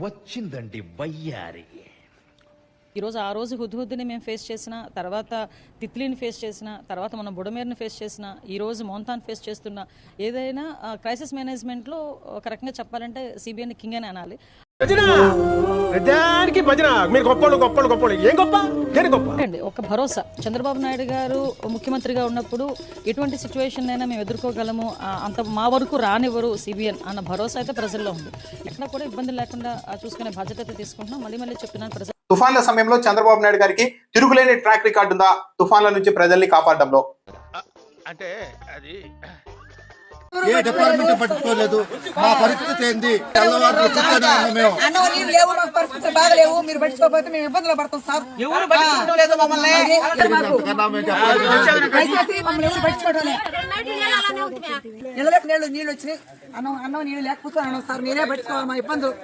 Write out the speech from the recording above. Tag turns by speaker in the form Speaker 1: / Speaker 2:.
Speaker 1: వచ్చిందండి వయ్యారి.
Speaker 2: ఈరోజు ఆ రోజు హుద్హుద్ని మేము ఫేస్ చేసిన తర్వాత తిత్లీని ఫేస్ చేసిన తర్వాత మనం బుడమేరుని ఫేస్ చేసిన ఈరోజు మోంతాన్ ఫేస్ చేస్తున్న ఏదైనా క్రైసిస్ మేనేజ్మెంట్లో ఒక రకంగా చెప్పాలంటే సిబిఐని కింగ్ అని అనాలి. ఒక భరోసా చంద్రబాబు నాయుడు గారు ముఖ్యమంత్రిగా ఉన్నప్పుడు ఎటువంటి సిచ్యువేషన్ అయినా మేము ఎదుర్కోగలము, అంత మా వరకు రానివ్వరు సిబిఎన్ అన్న భరోసా అయితే ప్రజల్లో ఉంది. ఎక్కడ కూడా ఇబ్బంది లేకుండా చూసుకునే బాధ్యత అయితే తీసుకుంటున్నాం. మళ్ళీ చెప్తున్నాను, ప్రజలు
Speaker 3: తుఫాన్ల సమయంలో చంద్రబాబు నాయుడు గారికి తిరుగులేని ట్రాక్ రికార్డు ఉందా తుఫాన్ల నుంచి ప్రజల్ని కాపాడడంలో?
Speaker 1: అంటే అది
Speaker 4: ఏ డిపార్ట్మెంట్ పట్టుకోలేదు. మా పరిస్థితి ఏంది?
Speaker 5: పరిస్థితులు బాగలేవు, మీరు పట్టుకోకపోతే మేము ఇబ్బందులు పడతాం సార్. నీళ్ళు వచ్చినాయి, అన్నం నీళ్ళు లేకపోతే సార్ మీరే పట్టుకోవాలి మా ఇబ్బందులు.